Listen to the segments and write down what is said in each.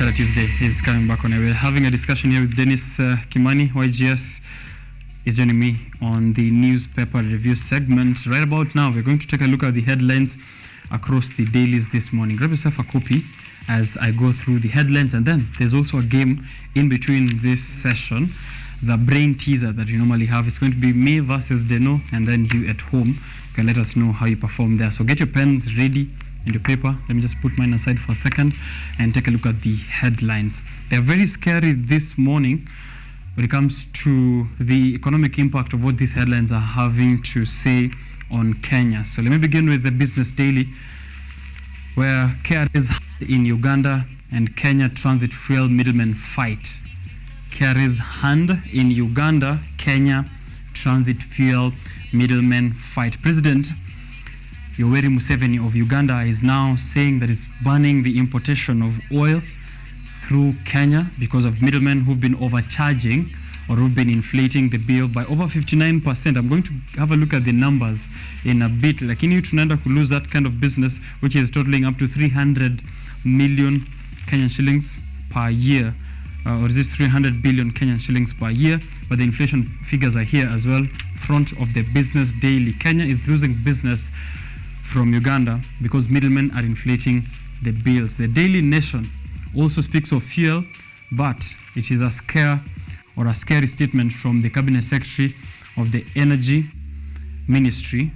Biashara Tuesday is coming back on air. We're having a discussion here with Dennis Kimani. YGS is joining me on the newspaper review segment. Right about now, we're going to take a look at the headlines across the dailies this morning. Grab yourself a copy as I go through the headlines, and then there's also a game in between this session, the brain teaser that you normally have. It's going to be me versus Deno, and then you at home. You can let us know how you perform there. So get your pens ready and your paper. Let me just put mine aside for a second and take a look at the headlines. They're very scary this morning when it comes to the economic impact of what these headlines are having to say on Kenya. So let me begin with the Business Daily, where KRA's in Uganda and Kenya transit fuel middlemen fight. KRA's hand in Uganda, Kenya transit fuel middlemen fight. President Yoweri Museveni of Uganda is now saying that it's banning the importation of oil through Kenya because of middlemen who've been overcharging or who've been inflating the bill by over 59%. I'm going to have a look at the numbers in a bit. Lakini tunaenda to lose that kind of business, which is totaling up to 300 million Kenyan shillings per year. Or is it 300 billion Kenyan shillings per year? But the inflation figures are here as well. Front of the Business Daily. Kenya is losing business from Uganda because middlemen are inflating the bills. The Daily Nation also speaks of fuel, but it is a scary statement from the Cabinet Secretary of the Energy Ministry.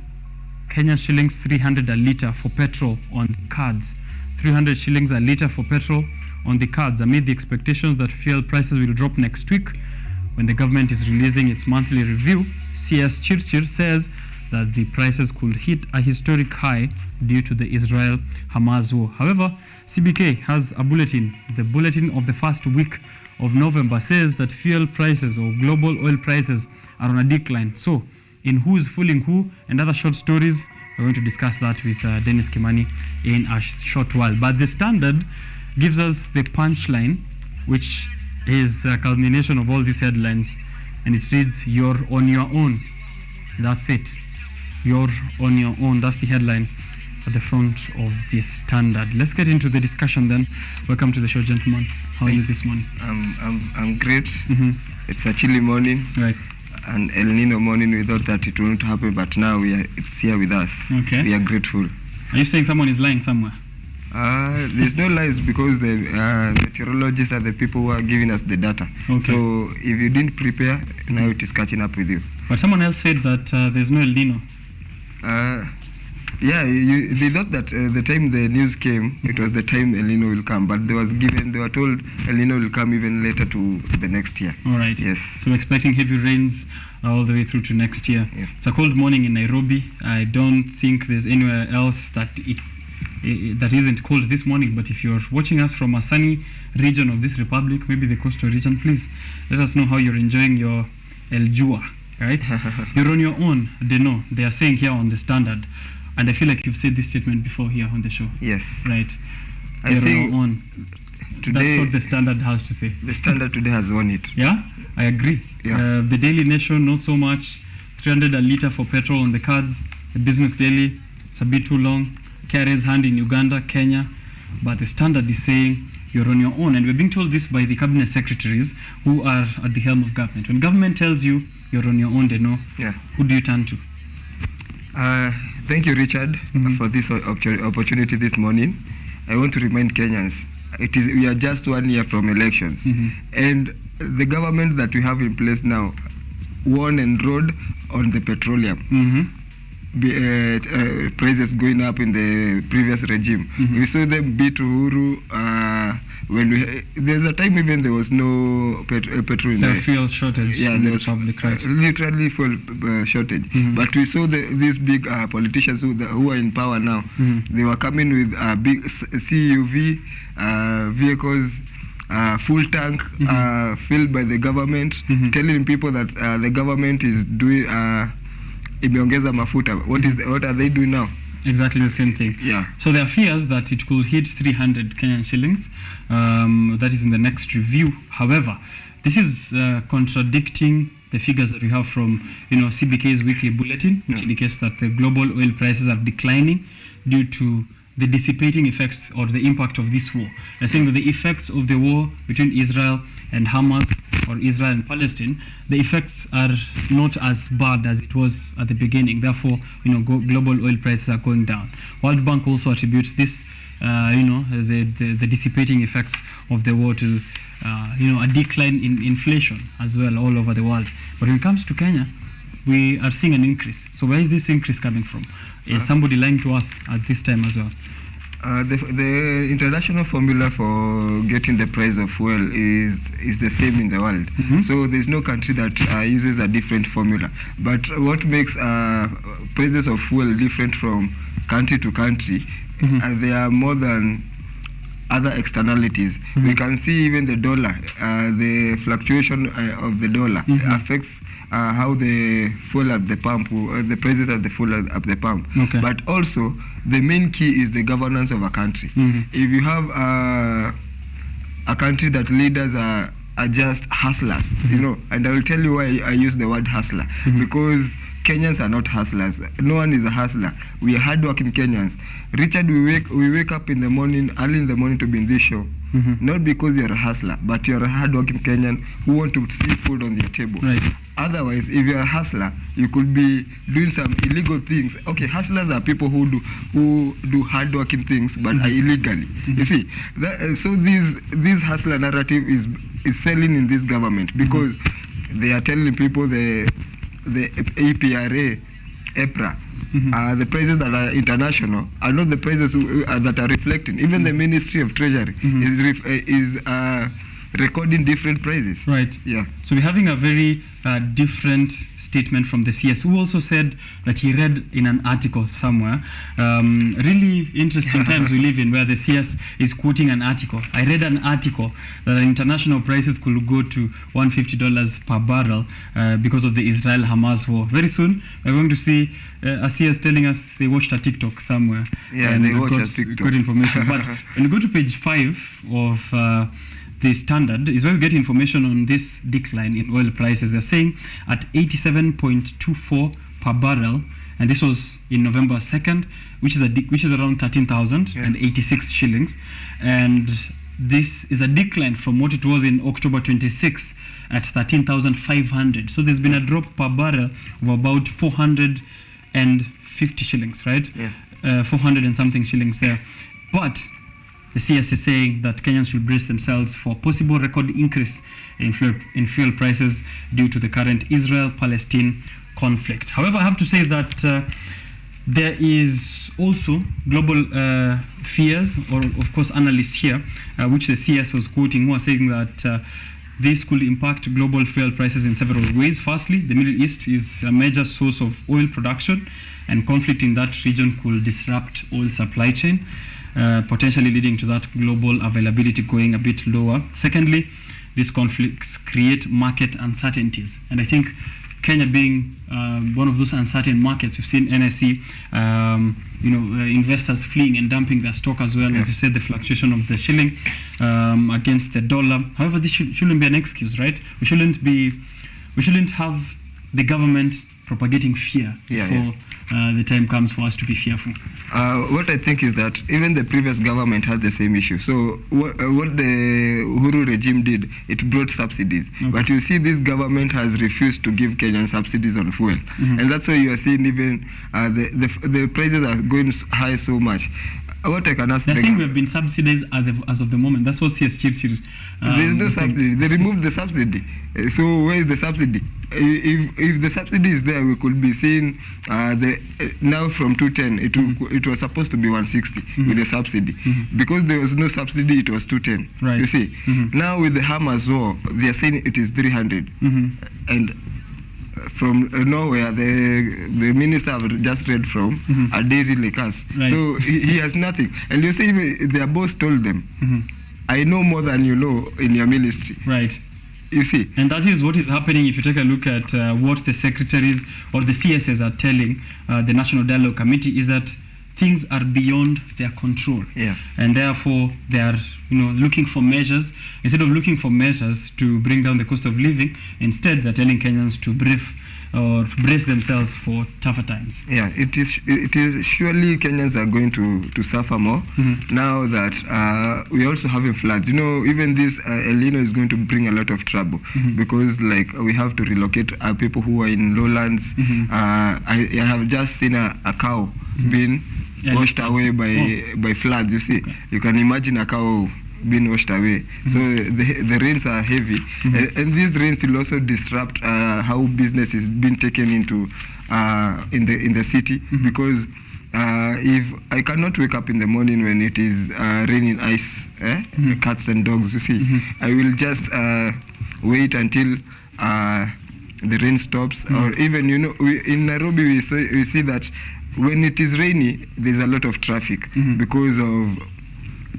Kenyan shillings 300 a litre for petrol on the cards. 300 shillings a litre for petrol on the cards amid the expectations that fuel prices will drop next week when the government is releasing its monthly review. CS Chirchir says that the prices could hit a historic high due to the Israel-Hamas war. However, CBK has a bulletin. The bulletin of the first week of November says that fuel prices or global oil prices are on a decline. So, in who's fooling who and other short stories, we're going to discuss that with Dennis Kimani in a short while. But the Standard gives us the punchline, which is a culmination of all these headlines, and it reads, "You're on your own." That's it. You're on your own. That's the headline at the front of the Standard. Let's get into the discussion then. Welcome to the show, gentlemen. How are you this morning? I'm great. It's a chilly morning. Right. An El Nino morning. We thought that it wouldn't happen, but now it's here with us. Okay. We are grateful. Are you saying someone is lying somewhere? There's no lies because the meteorologists are the people who are giving us the data. Okay. So if you didn't prepare, now it is catching up with you. But someone else said that there's no El Nino. They thought that the time the news came, it was the time El Nino will come. But they were told El Nino will come even later to the next year. All right. Yes. So we're expecting heavy rains all the way through to next year. Yeah. It's a cold morning in Nairobi. I don't think there's anywhere else that that isn't cold this morning. But if you're watching us from a sunny region of this republic, maybe the coastal region, please let us know how you're enjoying your El Jua. Right? You're on your own. They are saying here on the Standard. And I feel like you've said this statement before here on the show. Yes. Right. I think on your own. Today, that's what the Standard has to say. The Standard today has won it. Yeah, I agree. Yeah. The Daily Nation, not so much. 300 a litre for petrol on the cards. The Business Daily, it's a bit too long. KRA's hand in Uganda, Kenya. But the Standard is saying you're on your own. And we're being told this by the cabinet secretaries who are at the helm of government. When government tells you you're on your own, who do you turn to? Thank you, Richard, for this opportunity this morning. I want to remind Kenyans, we are just 1 year from elections. And the government that we have in place now won and rode on the petroleum. Prices going up in the previous regime. We saw them beat Uhuru when there's a time even there was no petrol in the fuel shortage. Yeah, there was literally fuel shortage. But we saw these big politicians who are in power now. They were coming with big CUV vehicles, full tank, filled by the government, telling people that the government is doing imeongeza mafuta. What are they doing now? Exactly the same thing. Yeah. So there are fears that it could hit 300 Kenyan shillings. That is in the next review. However, this is contradicting the figures that we have from CBK's weekly bulletin, which indicates that the global oil prices are declining due to the dissipating effects or the impact of this war. They're saying that the effects of the war between Israel and Hamas, or Israel and Palestine, the effects are not as bad as it was at the beginning. Therefore, global oil prices are going down. World Bank also attributes this, the dissipating effects of the war to, a decline in inflation as well all over the world. But when it comes to Kenya, we are seeing an increase. So where is this increase coming from? Is somebody lying to us at this time as well? The international formula for getting the price of fuel is the same in the world. So there's no country that uses a different formula. But what makes prices of fuel different from country to country, there are more than other externalities. We can see even the dollar, the fluctuation of the dollar affects how the fuel at the pump, the prices of the fuel at the pump. Okay. But also, the main key is the governance of a country. If you have a country that leaders are just hustlers, and I will tell you why I use the word hustler, because Kenyans are not hustlers. No one is a hustler. We are hardworking Kenyans. Richard, we wake up in the morning, early in the morning, to be in this show. Not because you're a hustler, but you're a hardworking Kenyan who want to see food on their table. Right. Otherwise, if you're a hustler, you could be doing some illegal things. Okay, hustlers are people who do hardworking things, but are illegally. You see, so this hustler narrative is selling in this government because they are telling people the EPRA, EPRA, the prices that are international are not the prices that are reflecting. Even the Ministry of Treasury is recording different prices. Right. Yeah. So we're having a very different statement from the CS, who also said that he read in an article somewhere. Really interesting times we live in, where the CS is quoting an article. I read an article that international prices could go to $150 per barrel because of the Israel-Hamas war. Very soon, we're going to see a CS telling us they watched a TikTok somewhere. Yeah, and they watched a TikTok. Good information. But when you go to page 5 of the Standard, is where we get information on this decline in oil prices. They're saying at 87.24 per barrel, and this was in November 2nd, which is around 13,086 shillings, and this is a decline from what it was in October 26th at 13,500. So there's been a drop per barrel of about 450 shillings, right? Yeah. 400 and something shillings there. But the CS is saying that Kenyans should brace themselves for a possible record increase in fuel prices due to the current Israel-Palestine conflict. However, I have to say that there is also global fears, or of course analysts here, which the CS was quoting, who are saying that this could impact global fuel prices in several ways. Firstly, the Middle East is a major source of oil production, and conflict in that region could disrupt oil supply chain, potentially leading to that global availability going a bit lower. Secondly, these conflicts create market uncertainties, and I think Kenya being one of those uncertain markets, we've seen NSE, investors fleeing and dumping their stock as well. As you said, the fluctuation of the shilling against the dollar. However, this shouldn't be an excuse, right? We shouldn't have the government propagating fear the time comes for us to be fearful. What I think is that even the previous government had the same issue. So what the Uhuru regime did, it brought subsidies. Okay. But you see, this government has refused to give Kenyan subsidies on fuel. And that's why you are seeing even the prices are going high so much. What I can ask, they're saying we have been subsidized as of the moment. That's what CS Chirchir. There is no subsidy. They removed the subsidy. So where is the subsidy? If the subsidy is there, we could be seeing now from 210. It was supposed to be 160 with the subsidy. Because there was no subsidy, it was 210. Right. You see, now with the Hamas war, they are saying it is 300, and from nowhere, the minister I've just read from a daily like us. Right. So he has nothing. And you see, their boss told them, I know more than you know in your ministry. Right. You see. And that is what is happening if you take a look at what the secretaries or the CSs are telling the National Dialogue Committee, is that things are beyond their control. Yeah. And therefore, they are looking for measures. Instead of looking for measures to bring down the cost of living, instead they're telling Kenyans to or brace themselves for tougher times. Yeah, it is surely Kenyans are going to suffer more now that we're also having floods. You know, even this El Nino is going to bring a lot of trouble because like we have to relocate people who are in lowlands. I have just seen a cow being washed away by floods. You see, you can imagine a cow being washed away. So the rains are heavy, and these rains will also disrupt how business is being taken into in the city because if I cannot wake up in the morning when it is raining ice, cats and dogs, you see, I will just wait until the rain stops, or even, you know, in Nairobi we see that when it is rainy, there's a lot of traffic because of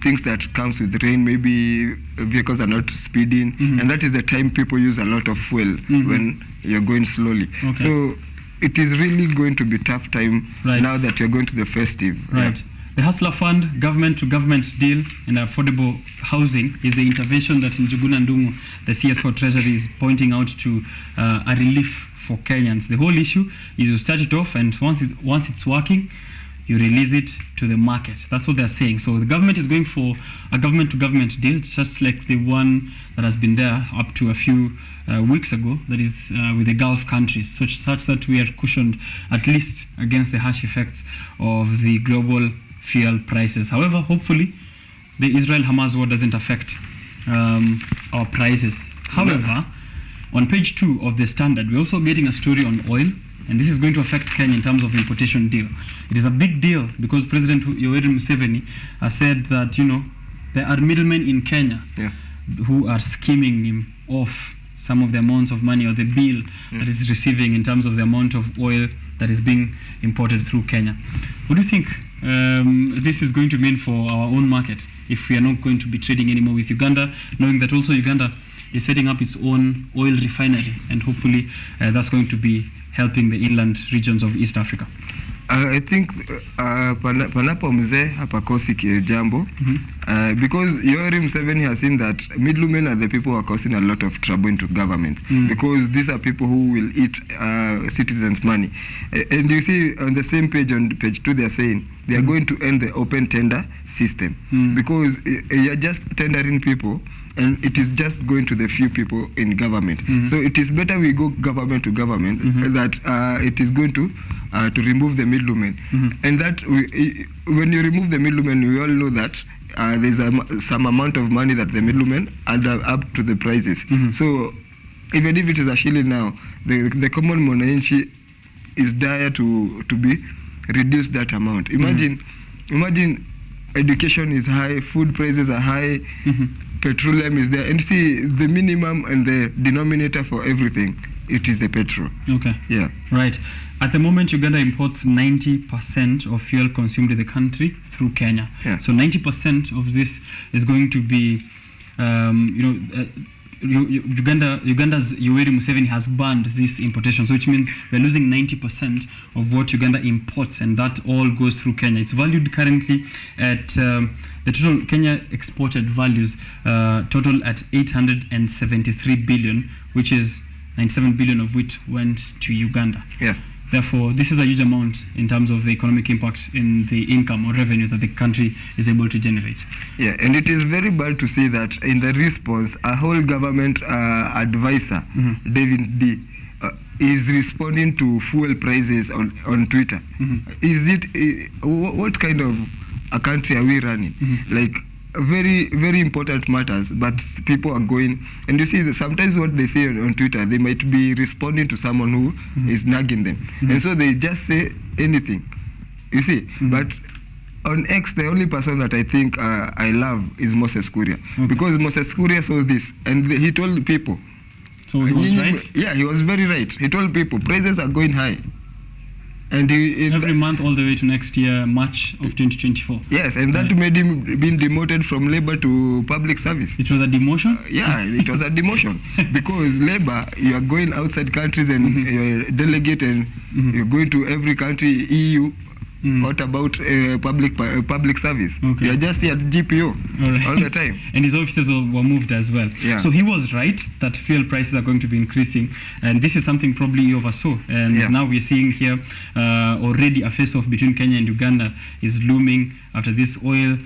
things that comes with rain. Maybe vehicles are not speeding, and that is the time people use a lot of fuel when you're going slowly. So it is really going to be tough time now that you're going to the festive. Right. The Hustler Fund, government-to-government deal and affordable housing is the intervention that Njuguna Ndung'u, the CS for Treasury, is pointing out to a relief for Kenyans. The whole issue is you start it off, and once it's working, you release it to the market. That's what they're saying. So the government is going for a government-to-government deal, just like the one that has been there up to a few weeks ago, that is with the Gulf countries, such that we are cushioned at least against the harsh effects of the global fuel prices. However, hopefully, the Israel-Hamas war doesn't affect our prices. However, on page 2 of the Standard, we're also getting a story on oil, and this is going to affect Kenya in terms of importation deal. It is a big deal because President Yoweri Museveni has said that, you know, there are middlemen in Kenya who are skimming him off some of the amounts of money or the bill that is receiving in terms of the amount of oil that is being imported through Kenya. What do you think this is going to mean for our own market if we are not going to be trading anymore with Uganda, knowing that also Uganda is setting up its own oil refinery, and hopefully that's going to be helping the inland regions of East Africa? I think panapo mzee hapakosi jambo because Yoweri Museveni has seen that middlemen are the people who are causing a lot of trouble into government because these are people who will eat citizens' money. And you see on the same page, on page 2, they are saying they are going to end the open tender system because you're just tendering people, and it is just going to the few people in government. So it is better we go government to government, that it is going to remove the middlemen. And that when you remove the middlemen, we all know that there's some amount of money that the middlemen add up to the prices. So even if it is a shilling now, the common mwananchi is dire to be reduce that amount. Imagine education is high, food prices are high, petroleum is there, and see the minimum and the denominator for everything, it is the petrol. Yeah. Right. At the moment, Uganda imports 90% of fuel consumed in the country through Kenya. So 90% of this is going to be, Uganda's Yoweri Museveni has banned this importation, so which means we're losing 90% of what Uganda imports, and that all goes through Kenya. It's valued currently at the total Kenya exported values total at 873 billion, which is 97 billion of which went to Uganda. Therefore, this is a huge amount in terms of the economic impact in the income or revenue that the country is able to generate. And it is very bad to see that in the response, a whole government advisor, David D, is responding to fuel prices on Twitter. Is it what kind of a country are we running? Like, very, very important matters, but people are going, and you see that sometimes what they say on Twitter, they might be responding to someone who is nagging them, and so they just say anything, you see. But on X, the only person that I think I love is Moses Kuria, because Moses Kuria saw this, and he told people. So he was right? Yeah, he was very right. He told people prices are going high. And every month all the way to next year, March of 2024. Yes, and that made him being demoted from labor to public service. It was a demotion? Yeah, it was a demotion. Because labor, you are going outside countries and you're a delegate, and you're going to every country, EU, What about public service? Okay. You're just at GPO all the time. And his offices were moved as well. Yeah. So he was right that fuel prices are going to be increasing, and this is something probably he oversaw. And now we're seeing here already a face-off between Kenya and Uganda is looming after this oil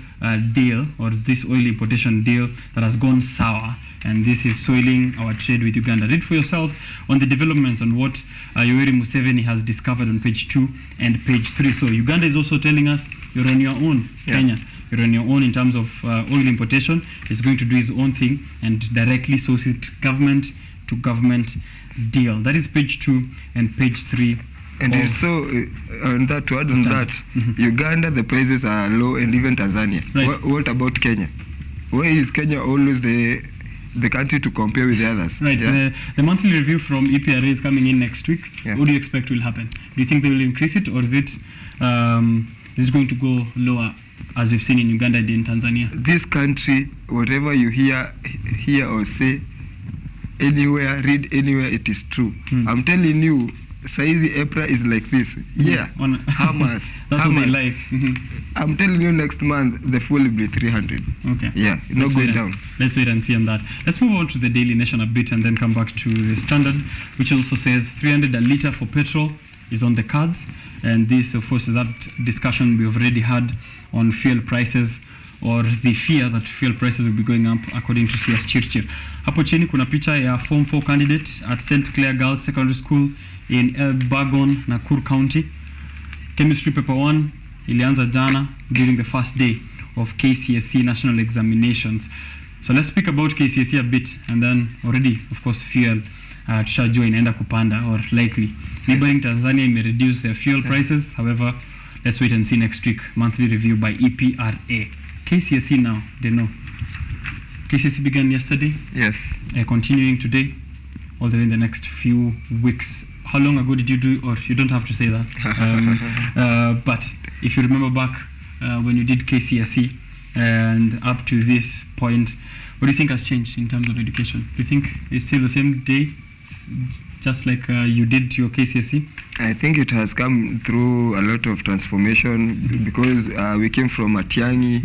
deal, or this oil importation deal that has gone sour. And this is soiling our trade with Uganda. Read for yourself on the developments on what Yoweri Museveni has discovered on page 2 and page 3. So Uganda is also telling us you're on your own, Kenya. You're on your own in terms of oil importation. He's going to do his own thing and directly solicit government to government deal. That is page 2 and page 3. And it's so, on that, to add on that, Uganda, the prices are low, and even Tanzania. Right. What about Kenya? Why is Kenya always the country to compare with the others? Right. The monthly review from EPRA is coming in next week. What do you expect will happen? Do you think they will increase it, or is it going to go lower, as we've seen in Uganda and in Tanzania? This country, whatever you hear or say anywhere, read anywhere, it is true. I'm telling you, Saizi EPRA is like this. Hamas. That's Hamas. what they like. I'm telling you, next month the fuel will be 300. Okay. Yeah, not going down. Let's wait and see on that. Let's move on to the Daily Nation a bit and then come back to the Standard, which also says 300 a litre for petrol is on the cards. And this, of course, is that discussion we've already had on fuel prices, or the fear that fuel prices will be going up, according to CS Chirchir. Hapo chini kuna picha ya Form 4 candidate at St. Clair Girls Secondary School in Elbagon, Nakuru County. Chemistry paper 1 ilianza jana during the first day of KCSE national examinations. So let's speak about KCSE a bit, and then already, of course, fuel tushajua inaenda kupanda, or likely. Neighboring Tanzania may reduce their fuel prices. However, let's wait and see next week. Monthly review by EPRA. KCSE now, they know. KCSE began yesterday. Yes. Continuing today, all the way in the next few weeks. How long ago did you do, or you don't have to say that, but if you remember back when you did KCSE and up to this point, what do you think has changed in terms of education? Do you think it's still the same day, just like you did your KCSE? I think it has come through a lot of transformation, because we came from Matiang'i,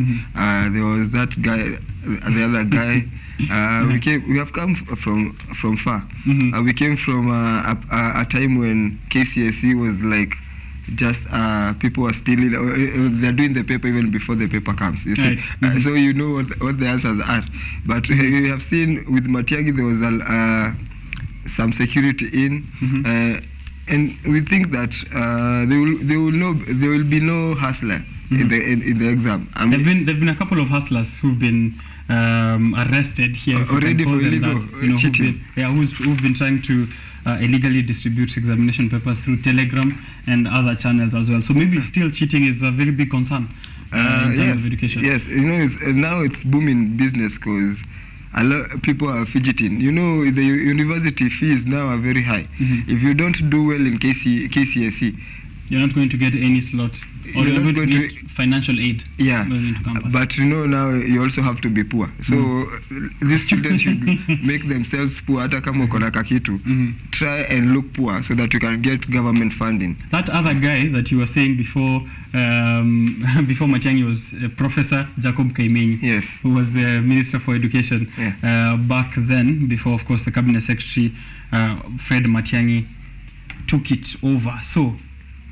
there was that guy, the other guy. We have come from far. We came from a time when KCSE was like just people were stealing, they're doing the paper even before the paper comes, you see. So you know what the answers are. But we have seen with Matiang'i there was some security in, and we think that there will be no hustler in the exam. I mean, there've been a couple of hustlers who've been arrested here already for illegal cheating. Who've been trying to illegally distribute examination papers through Telegram and other channels as well. So maybe still cheating is a very big concern in terms of education. Yes, now it's booming business, because a lot of people are fidgeting. The university fees now are very high. If you don't do well in KCSE, you're not going to get any slot, or you're not going to get financial aid. Yeah, but now you also have to be poor. So these students should make themselves poor. Hata kama uko na kakitu, try and look poor so that you can get government funding. That other guy that you were saying before, before Matiang'i, was Professor Jacob Kaimenyi, yes, who was the Minister for Education back then, before, of course, the Cabinet Secretary Fred Matiang'i took it over. So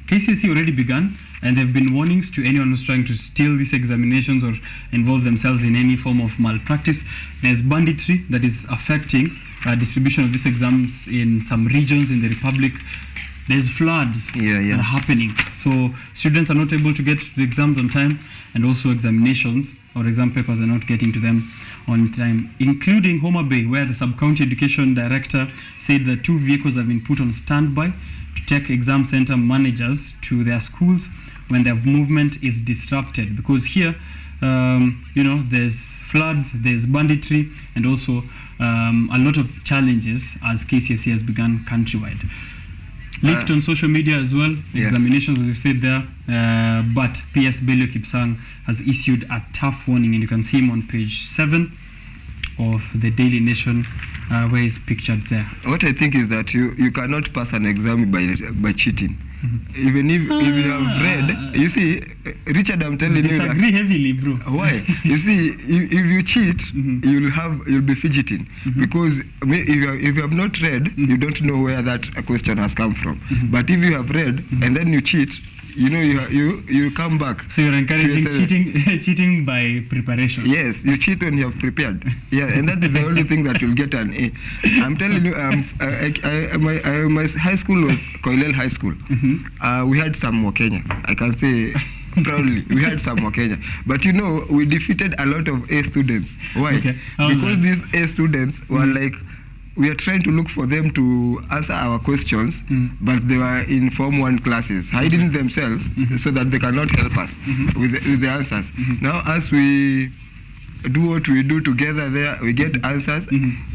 KCSE already begun, and there have been warnings to anyone who's trying to steal these examinations or involve themselves in any form of malpractice. There's banditry that is affecting distribution of these exams in some regions in the Republic. There's floods that are happening. So students are not able to get to the exams on time, and also examinations or exam papers are not getting to them on time, including Homa Bay, where the Sub-County Education Director said that 2 vehicles have been put on standby to take exam center managers to their schools when their movement is disrupted, because here there's floods, there's banditry, and also a lot of challenges as KCSE has begun countrywide. Leaked on social media as well, examinations, as you said there, but PS Belio Kipsang has issued a tough warning, and you can see him on page 7 of the Daily Nation, where he's pictured there. What I think is that you cannot pass an exam by cheating. even if you have read, you see, Richard, I'm telling you that. Disagree heavily, bro. Why? You see, if you cheat, you'll be fidgeting because if you have not read, you don't know where that question has come from. But if you have read and then you cheat, you know you come back. So you're encouraging cheating by preparation. Yes, you cheat when you have prepared. Yeah, and that is the only thing that you'll get an A. I'm telling you, my high school was Koilel High School. We had some Okenye. I can say proudly, we had some Okenye. But you know, we defeated a lot of A students. Why? Okay. Because these A students were like, we are trying to look for them to answer our questions, but they were in Form 1 classes, hiding themselves so that they cannot help us with the answers. Now, as we do what we do together there, we get answers,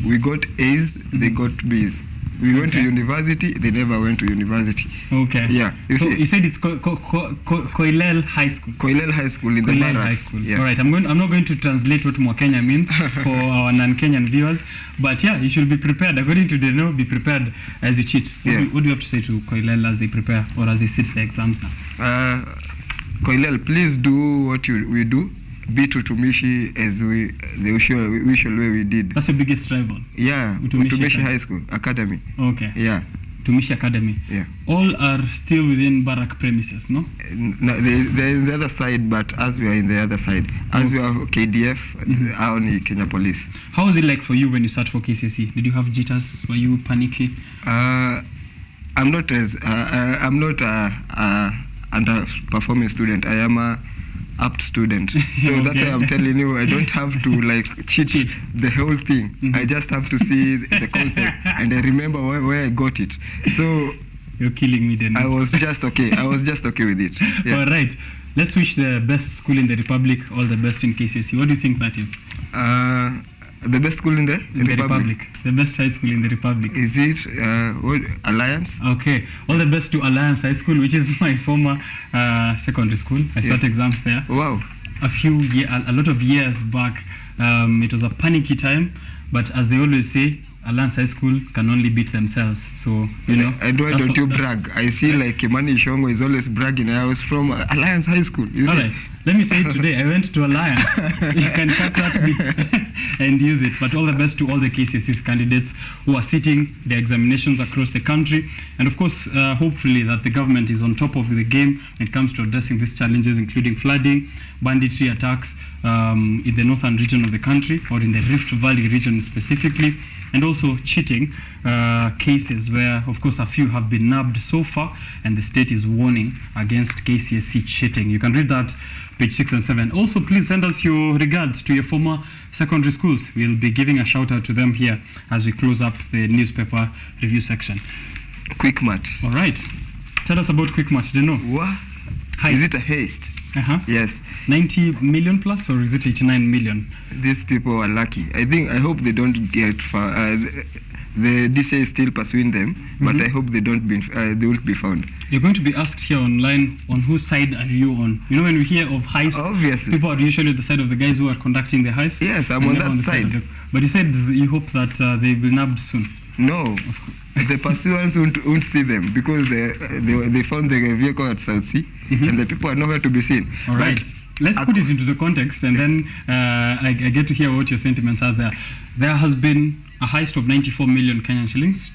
we got A's, they got B's. We went to university, they never went to university. Okay. Yeah. You said it's Koilel High School. Koilel High School in the Koilel barracks. High School. Yeah. All right. I'm not going to translate what Mwakenya means for our non-Kenyan viewers, but yeah, you should be prepared. According to Deno, be prepared as you cheat. What do you have to say to Koilel as they prepare or as they sit the exams now? Koilel, please do what we do. Be to Tumishi as the usual way we did. That's your biggest rival? Yeah, Tumishi High School Academy. Okay. Yeah. Tumishi Academy. Yeah. All are still within Barak premises, no? No, they're in the other side, but as we are in the other side, as we are KDF, are only Kenya Police. How was it like for you when you sat for KCSE? Did you have jitters? Were you panicky? I'm not a underperforming student. I am a apt student. So that's why I'm telling you, I don't have to like cheat the whole thing. I just have to see the concept and I remember where I got it. So you're killing me then. I was just okay. With it. Yeah. All right. Let's wish the best school in the Republic all the best in KCSE. What do you think that is? The best school in the Republic. The best high school in the Republic. Is it what, Alliance? Okay. All the best to Alliance High School, which is my former secondary school. I sat exams there. Wow. A lot of years back. It was a panicky time, but as they always say, Alliance High School can only beat themselves. So, you know. And why don't you brag? I see like Kimani Shongo is always bragging. I was from Alliance High School. All right. Let me say it today. I went to Alliance. You can cut that bit and use it. But all the best to all the KCSE candidates who are sitting the examinations across the country. And of course, hopefully that the government is on top of the game when it comes to addressing these challenges, including flooding, banditry attacks in the northern region of the country, or in the Rift Valley region specifically, and also cheating cases where, of course, a few have been nabbed so far, and the state is warning against KCSE cheating. You can read that page 6 and 7. Also, please send us your regards to your former secondary schools. We'll be giving a shout out to them here as we close up the newspaper review section. Quick match. All right. Tell us about Quick Match. Do you know? What? Heist. Is it a haste? Yes. 90 million plus, or is it 89 million? These people are lucky. I hope they don't get far. The DCI is still pursuing them, but I hope they won't be found. You're going to be asked here online, on whose side are you on? You know, when we hear of heists, obviously, people are usually the side of the guys who are conducting the heist. Yes, I'm on that side. But you said you hope that they will be nabbed soon. No, the pursuers won't see them because they found the vehicle at South Sea, and the people are nowhere to be seen. All right. Let's put it into the context, and then I get to hear what your sentiments are there. There has been a heist of 94 million Kenyan shillings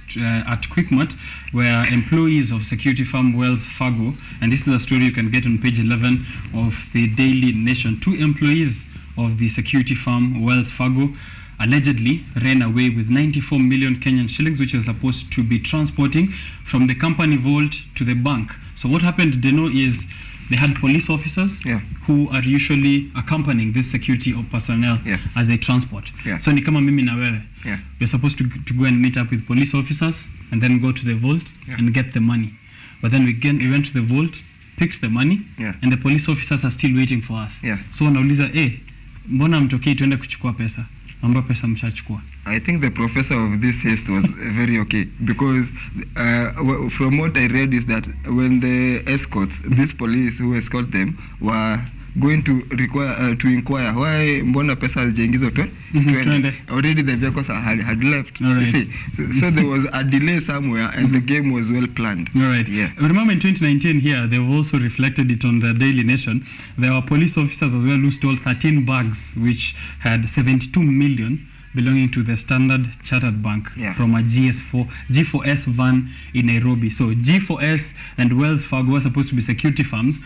at Quickmart, where employees of security firm Wells Fargo, and this is a story you can get on page 11 of the Daily Nation. 2 employees of the security firm Wells Fargo allegedly ran away with 94 million Kenyan shillings, which was supposed to be transporting from the company vault to the bank. So what happened, Deno, is they had police officers who are usually accompanying this security personnel as they transport. So ni kama mimi na wewe. We're supposed to go and meet up with police officers and then go to the vault and get the money. But then we went to the vault, picked the money, and the police officers are still waiting for us. So wanauliza, mbona mtokei tuende kuchukua pesa? Amba pesa mshachukua. I think the professor of this haste was very okay, because from what I read is that when the escorts, these police who escort them, were going to require to inquire why mbona pesa hazijaingizwa twende. Already the vehicles had left. Right. You see, so there was a delay somewhere, and the game was well planned. All right. Yeah. Remember in 2019 here, they've also reflected it on the Daily Nation. There were police officers as well who stole 13 bags which had 72 million belonging to the Standard Chartered Bank from a G4S van in Nairobi. So G4S and Wells Fargo were supposed to be security firms.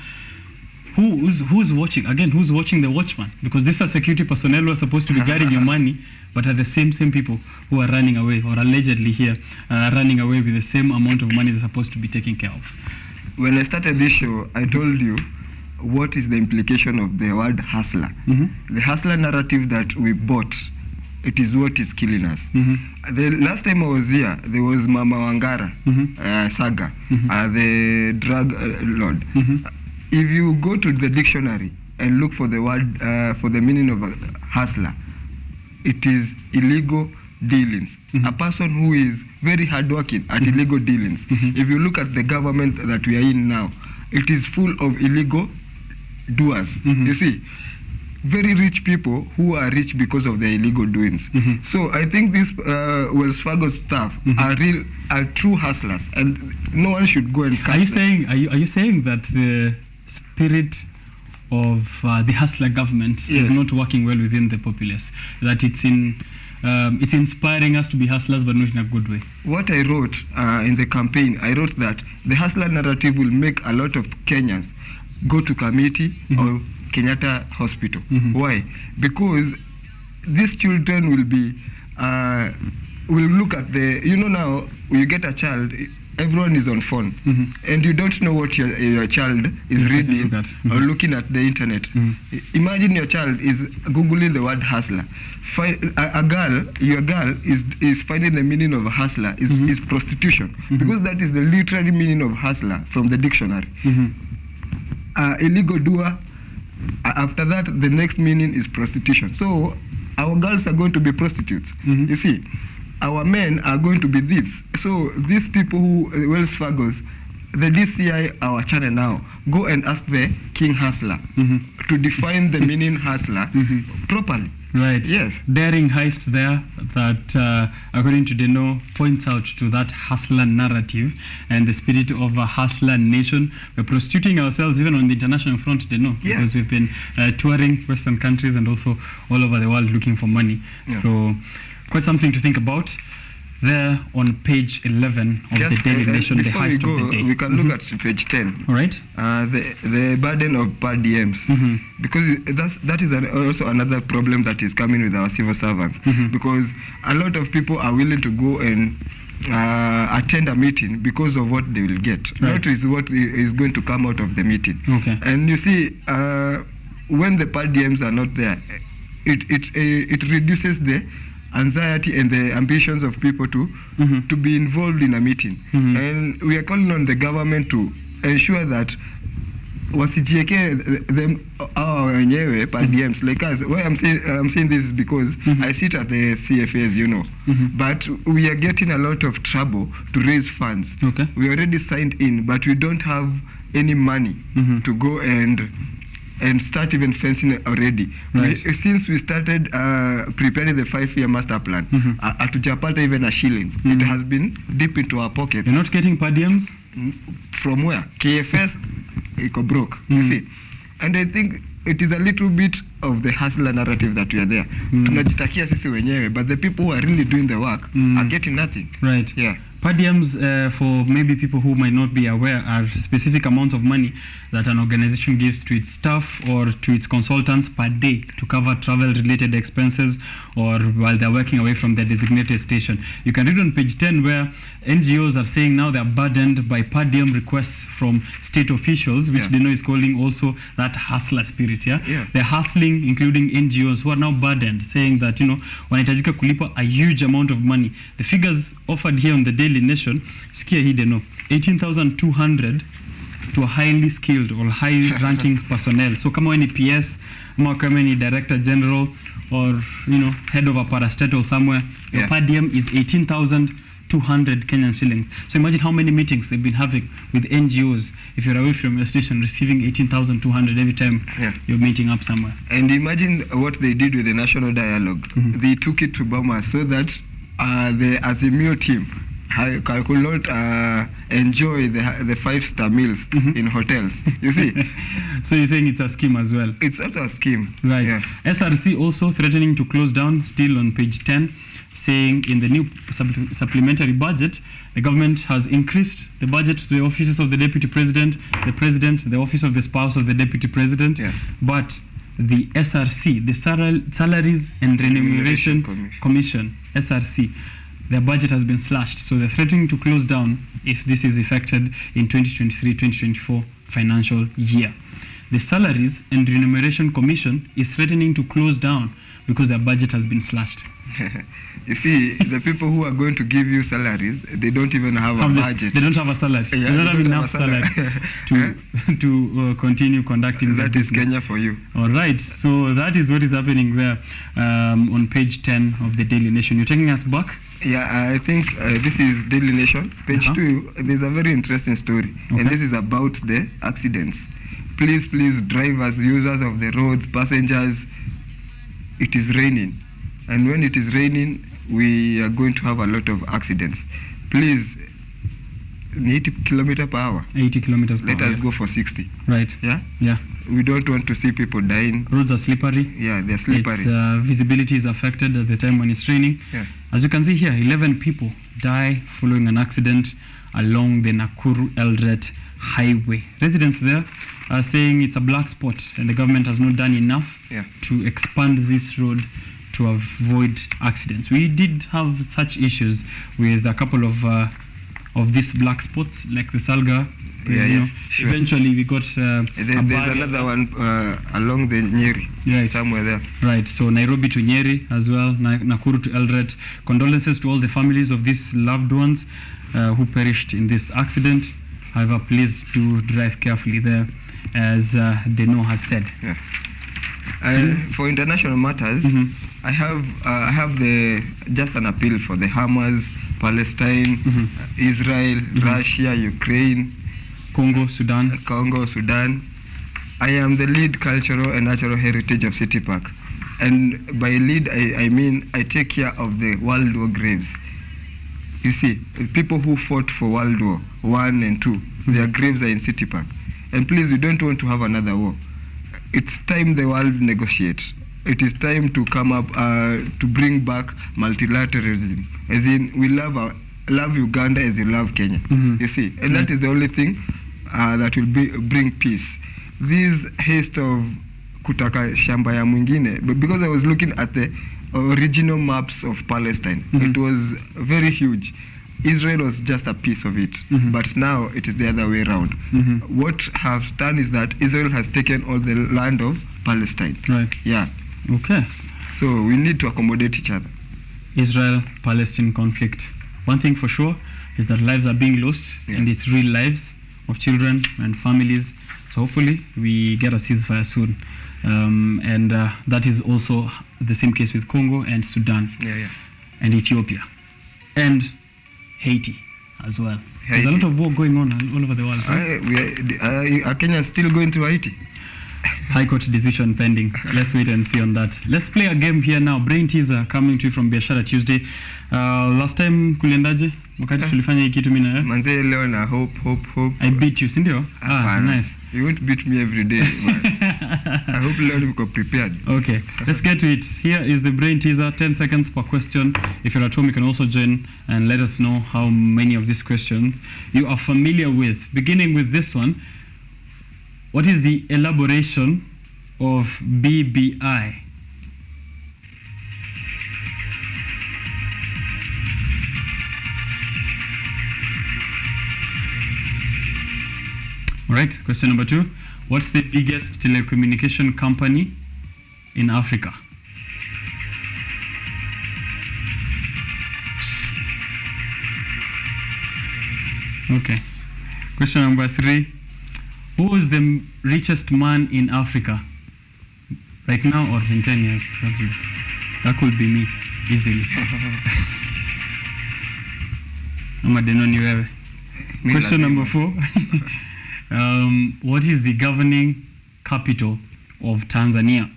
Who's watching? Again, who's watching the watchman? Because these are security personnel who are supposed to be guarding your money, but are the same people who are running away, or allegedly here, running away with the same amount of money they're supposed to be taking care of. When I started this show, I told you what is the implication of the word hustler. The hustler narrative that we bought, it is what is killing us. The last time I was here, there was Mama Wangara saga, the drug lord. If you go to the dictionary and look for the word, for the meaning of a hustler, it is illegal dealings. A person who is very hardworking at illegal dealings. If you look at the government that we are in now, it is full of illegal doers. You see, very rich people who are rich because of their illegal doings. So I think this Wells Fargo staff are true hustlers, and no one should go and catch them. Are you saying that the spirit of the hustler government is not working well within the populace, that it's inspiring us to be hustlers but not in a good way? What I wrote in the campaign, I wrote that the hustler narrative will make a lot of Kenyans go to Kamiti or Kenyatta Hospital. Why? Because these children will be will look at the, now you get a child, everyone is on phone, and you don't know what your child is reading or looking at the internet. Imagine your child is googling the word hustler. Your girl is finding the meaning of a hustler is prostitution, because that is the literary meaning of hustler from the dictionary. Illegal doer. After that, the next meaning is prostitution. So our girls are going to be prostitutes. You see, our men are going to be thieves. So these people who, Wells Fargo's, the DCI, our channel now, go and ask the king hustler to define the meaning hustler properly. Right. Yes. Daring heist there that, according to Deno, points out to that hustler narrative and the spirit of a hustler nation. We're prostituting ourselves even on the international front, Deno, because we've been touring Western countries and also all over the world looking for money. So quite something to think about. There on page 11 of the Daily Nation, the heist of the day. We can look at page 10. All right. The burden of per diems, because that is also another problem that is coming with our civil servants, because a lot of people are willing to go and attend a meeting because of what they will get, not is what is going to come out of the meeting. Okay. And you see, when the per diems are not there, it reduces the anxiety and the ambitions of people to be involved in a meeting. And we are calling on the government to ensure that wasijieke them wenyewe per diems like us. Why I'm saying this is because I sit at the CFAs, but we are getting a lot of trouble to raise funds. We already signed in, but we don't have any money to go and start even fencing already. Since we started preparing the 5-year master plan, hatujapata even a shillings. It has been deep into our pockets. You're not getting per diems? From where? KFS, iko broke, you see. And I think it is a little bit of the hustler narrative that we are there. Tunajitakia sisi wenyewe, but the people who are really doing the work are getting nothing. Right. Yeah. Per diems, for maybe people who might not be aware, are specific amounts of money that an organization gives to its staff or to its consultants per day to cover travel-related expenses or while they're working away from their designated station. You can read on page 10 where NGOs are saying now they're burdened by per diem requests from state officials, which they know is calling also that hustler spirit. They're hustling, including NGOs who are now burdened, saying that, wanahitajika kulipa a huge amount of money. The figures offered here on the Daily Nation, skia hii deno, 18,200 to a highly skilled or high-ranking personnel. So kama wewe ni PS, ama kama ni director general or head of a parastatal somewhere, your per diem is 18,000 200 Kenyan shillings. So imagine how many meetings they've been having with NGOs if you're away from your station, receiving 18,200 every time you're meeting up somewhere. And imagine what they did with the national dialogue. They took it to Burma so that the Azimio team could not enjoy the five-star meals in hotels. You see? So you're saying it's a scheme as well? It's also a scheme. Right. Yeah. SRC also threatening to close down, still on page 10, saying in the new supplementary budget, the government has increased the budget to the offices of the Deputy President, the office of the spouse of the Deputy President, but the SRC, the Salaries and Remuneration Commission, SRC, their budget has been slashed. So they're threatening to close down if this is effected in 2023-2024 financial year. The Salaries and Remuneration Commission is threatening to close down because their budget has been slashed. You see, the people who are going to give you salaries, they don't even have a budget. They don't have a salary. Yeah, they don't have enough salary to continue conducting that is business. Kenya for you. All right. So that is what is happening there on page 10 of the Daily Nation. You're taking us back? Yeah, I think this is Daily Nation. Page 2, there's a very interesting story. Okay. And this is about the accidents. Please, drivers, users of the roads, passengers, it is raining. And when it is raining, we are going to have a lot of accidents. Please, 80 kilometers per hour. 80 kilometers per hour. Let us go for 60. Right. Yeah? Yeah. We don't want to see people dying. Roads are slippery. Yeah, they're slippery. Its visibility is affected at the time when it's raining. Yeah. As you can see here, 11 people die following an accident along the Nakuru-Eldoret highway. Residents there are saying it's a black spot and the government has not done enough to expand this road to avoid accidents. We did have such issues with a couple of these black spots, like the Salga. Sure. Eventually we got there's another one along the Nyeri, somewhere there. Right, so Nairobi to Nyeri as well, Nakuru to Eldoret. Condolences to all the families of these loved ones who perished in this accident. However, please do drive carefully there, as Deno has said. Yeah. For international matters, I have just an appeal for the Hamas, Palestine, Israel, Russia, Ukraine, Congo, Sudan. I am the lead cultural and natural heritage of City Park. And by lead, I mean I take care of the World War graves. You see, people who fought for World War I and II, their graves are in City Park. And please, we don't want to have another war. It's time the world negotiates. It is time to come up to bring back multilateralism. As in, we love Uganda as you love Kenya. You see, and that is the only thing that will bring peace. This haste of kutaka shamba ya mwingine, but because I was looking at the original maps of Palestine, it was very huge. Israel was just a piece of it, but now it is the other way around. What has done is that Israel has taken all the land of Palestine. Right. Yeah. Okay. So we need to accommodate each other. Israel-Palestine conflict. One thing for sure is that lives are being lost, and it's real lives of children and families. So hopefully we get a ceasefire soon. And that is also the same case with Congo and Sudan and Ethiopia and Haiti as well. Haiti. There's a lot of war going on all over the world. Right? Are Kenyans still going to Haiti? High Court decision pending. Let's wait and see on that. Let's play a game here now. Brain teaser coming to you from Biashara Tuesday. Last time kuliendaje? Wakati tulifanya hii kitu mimi na manze leo na hope. I beat you, si ndio? Nice. You won't beat me every day, but I hope leo niko prepared. Okay, let's get to it. Here is the brain teaser, 10 seconds per question. If you're at home, you can also join and let us know how many of these questions you are familiar with. Beginning with this one, what is the elaboration of BBI? All right, question number 2. What's the biggest telecommunication company in Africa? Okay. Question number 3. Who is the richest man in Africa? Right now or in 10 years? That could be me, easily. Ama deno ni wewe. Mi Question lazima. number 4. What is the governing capital of Tanzania?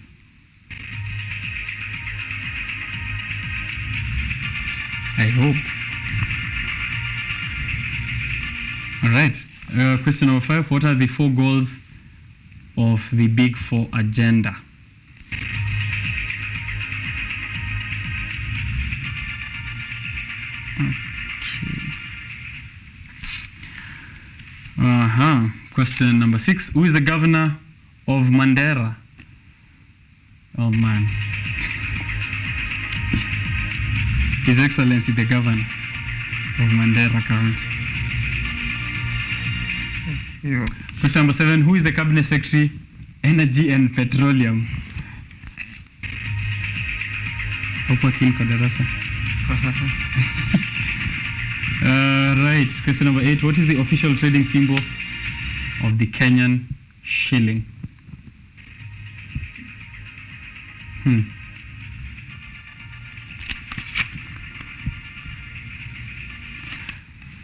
I hope. All right. Question number 5. What are the 4 goals of the Big Four agenda? Okay. Question number 6. Who is the governor of Mandera? Oh man. His Excellency the Governor of Mandera County. Yeah. Question number 7. Who is the Cabinet Secretary, Energy and Petroleum? Hapo kin kwa darasa. Right. Question number 8. What is the official trading symbol of the Kenyan shilling?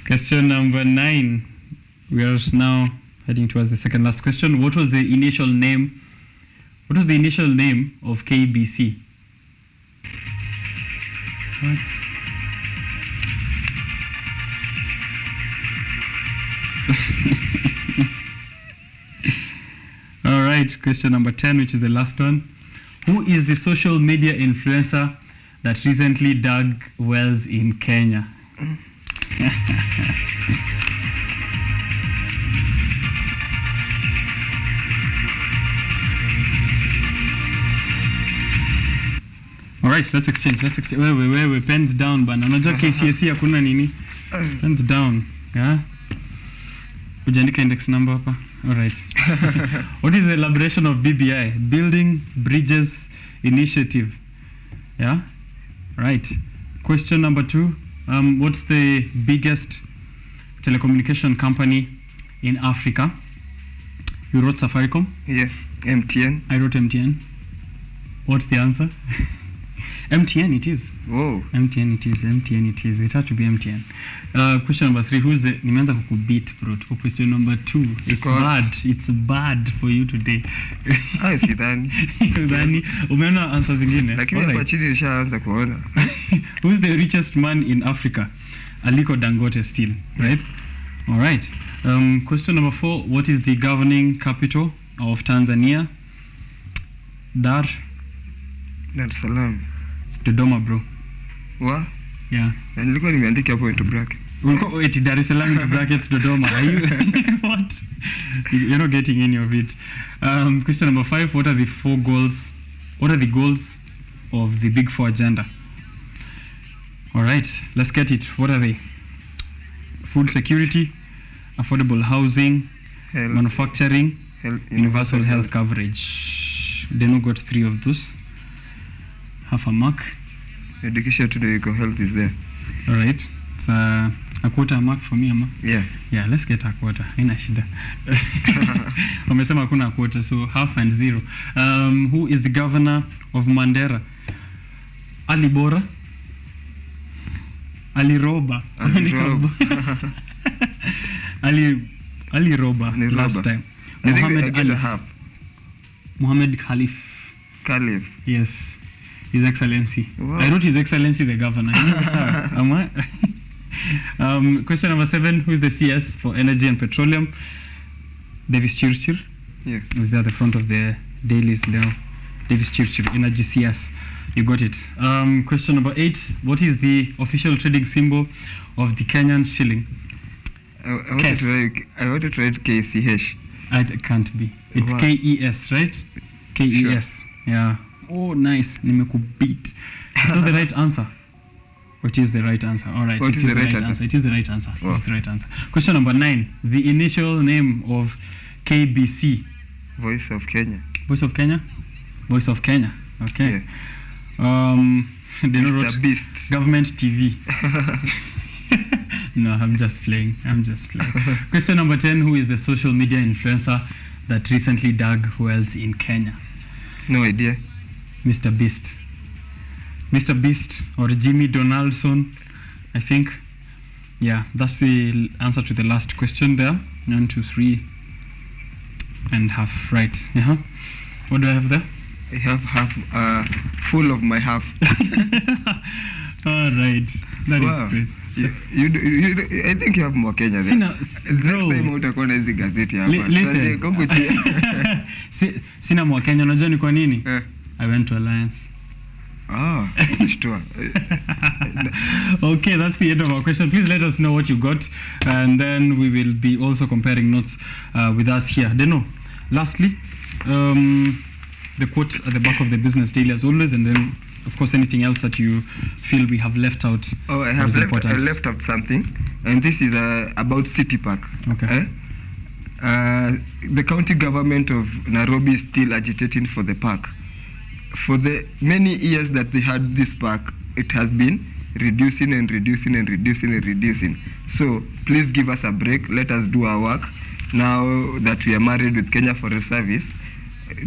Question number 9. We are now heading towards the second last question. What was the initial name? What was the initial name of KBC? What? All right. Question number 10, which is the last one. Who is the social media influencer that recently dug wells in Kenya? All right, let's exchange. Wewe pens down bana. Unajua KCSE hakuna nini? Pens down. Yeah. Ujaandika index number hapa. All right. What is the elaboration of BBI? Building Bridges Initiative. Yeah? Right. Question number 2. What's the biggest telecommunication company in Africa? You wrote Safaricom? Yeah. MTN. I wrote MTN. What's the answer? MTN it is. Whoa. MTN it is. MTN it is. It had to be MTN. Question number 3. Who's the... Nimeanza kukubeat, bro. Question number 2. It's God. bad. It's bad for you today. Sidhani. Udhani. Umeona answer zingine? Lakini Alright. hapa chini nishaanza kuona. Who's the richest man in Africa? Aliko Dangote still, right? All right. Question number 4. What is the governing capital of Tanzania? Dar Dar es Salaam. es Dodoma, bro. Wa? Yeah. Na nilikuwa nimeandika hapo into bracket. Ulikuwa eti Dar es Salaam into brackets Dodoma. Are you what? You're not getting any of it. Question number 5. What are the 4 goals? What are the goals of the Big Four agenda? All right, let's get it. What are they? Food security, affordable housing, Health, manufacturing, universal health coverage. coverage. Deno got 3 of those. Half a mark. Education to the eco health is there. All right. It's a quarter mark for me, ama? Yeah. Yeah, let's get a quarter. Haina shida. Wamesema hakuna quarter, so half and 0. Who is the governor of Mandera? Ali Bora? Ali Roba? Ali Roba. Ali Roba Ni last Roba. time. I think I Mohammed get a Alif. half. Mohammed Khalif. Caliph. Yes. His Excellency. Wow. I wrote His Excellency the Governor. Am I? Question number 7. Who is the CS for Energy and Petroleum? Davis Chirchir. Yeah. Is there at the front of the dailies now? Davis Chirchir, Energy CS. You got it. Question number 8. What is the official trading symbol of the Kenyan shilling? I wanted to write KCH. It can't be. It's Wow. KES, right? KES. Yeah. Oh, nice. Nimekubeat. Is that the right answer? What is the right answer? All right. What is the right answer? It is the right answer. Wow. It is the right answer. Question number 9. The initial name of KBC. Voice of Kenya. Voice of Kenya? Voice of Kenya. Okay. Yeah. They Mr. wrote Beast. Government TV. No, I'm just playing. Question number 10. Who is the social media influencer that recently dug wells in Kenya? No idea. Mr. Beast or Jimmy Donaldson, I think. Yeah, that's the answer to the last question there. 1, 2, 3 and half. Right. Yeah. What do I have there? I have half full of my half. All right. That Wow. is great. I think you have more Kenya there. Next time utakuwa na hizi gazeti hapa. Listen. Sina mwa Kenya, unajua ni kwa nini? I went to Alliance. Sure. Okay, that's the end of our question. Please let us know what you got, and then we will be also comparing notes with us here. Deno, lastly, the quote at the back of the Business Daily as always, and then of course anything else that you feel we have left out. I have left out something, and this is about City Park. Okay. The county government of Nairobi is still agitating for the park. For the many years that they had this park, it has been reducing and reducing and reducing and reducing. So please give us a break. Let us do our work. Now that we are married with Kenya Forest Service,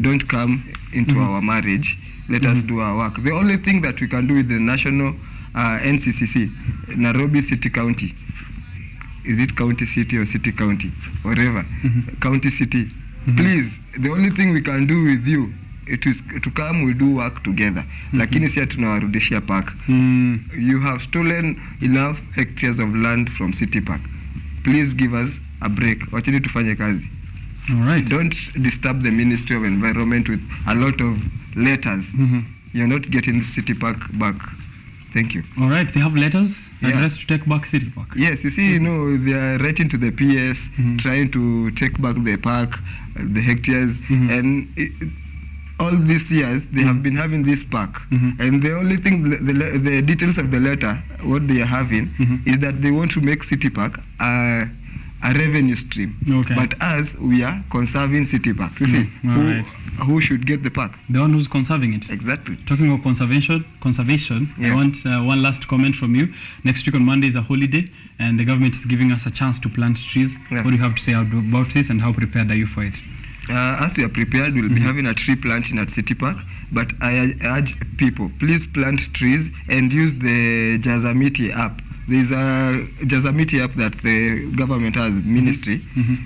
don't come into our marriage. Let us do our work. The only thing that we can do with the national NCCC, Nairobi City County, is it county city or city county, whatever, county city, please, the only thing we can do with you, it is to come, we do work together. Lakini siya tunawarudishia park. You have stolen enough hectares of land from City Park. Please give us a break. Wacheni tufanye kazi. All right. Don't disturb the Ministry of Environment with a lot of letters. You're not getting City Park back. Thank you. All right. They have letters addressed to take back City Park. Yes, you see, they are writing to the PS, trying to take back the park, the hectares, and all these years they have been having this park, and the only thing, the details of the letter, what they are having is that they want to make City Park a revenue stream. Okay. But us, we are conserving City Park. You see, who should get the park? The one who's conserving it. Exactly. Talking about conservation, I want one last comment from you. Next week on Monday is a holiday, and the government is giving us a chance to plant trees. What do you have to say about this, and how prepared are you for it? As we are prepared, we'll be having a tree planting at City Park, but I urge people, please plant trees and use the Jazamiti app. There's a Jazamiti app that the government has, ministry.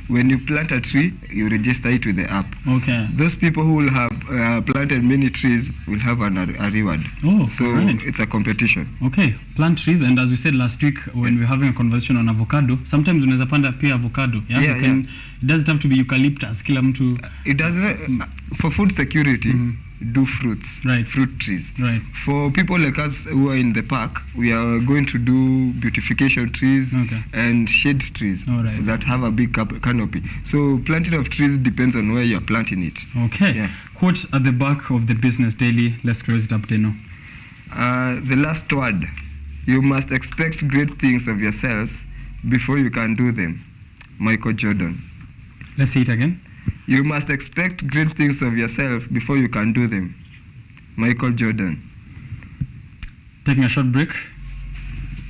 When you plant a tree, you register it with the app. Okay. Those people who will have planted many trees will have a reward. Oh, so right. It's a competition. Okay, plant trees, and as we said last week when we were having a conversation on avocado, sometimes unaweza panda pia avocado. It doesn't have to be eucalyptus. Kila mtu. It doesn't. For food security, do fruits, fruit trees. Right. For people like us who are in the park, we are going to do beautification trees and shade trees that have a big canopy. So planting of trees depends on where you are planting it. Okay. Yeah. Quote at the back of the Business Daily. Let's close it up, Deno. The last word: you must expect great things of yourselves before you can do them. Michael Jordan. Let's say it again. You must expect great things of yourself before you can do them. Michael Jordan. Taking a short break.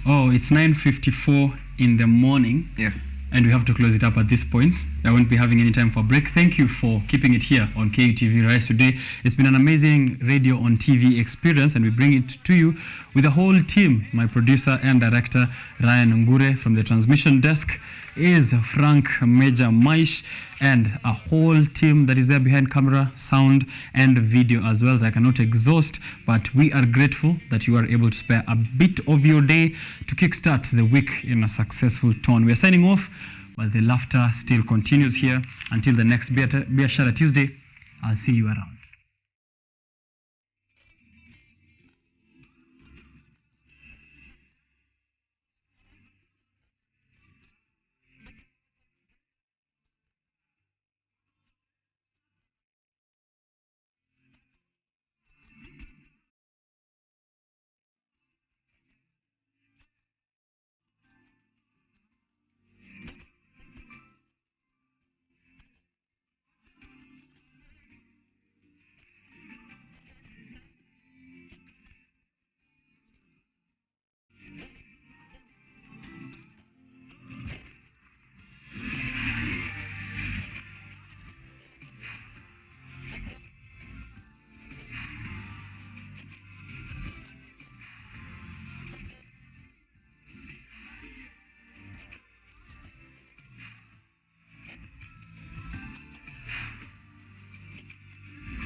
Oh, it's 9:54 in the morning. Yeah. And we have to close it up at this point. I won't be having any time for a break. Thank you for keeping it here on KUTV Rise today. It's been an amazing radio on TV experience, and we bring it to you with the whole team. My producer and director, Ryan Ngure, from the transmission desk is Frank Major Maish, and a whole team that is there behind camera, sound, and video as well. I cannot exhaust, but we are grateful that you are able to spare a bit of your day to kickstart the week in a successful tone. We are signing off, but the laughter still continues here. Until the next Biashara Tuesday, I'll see you around.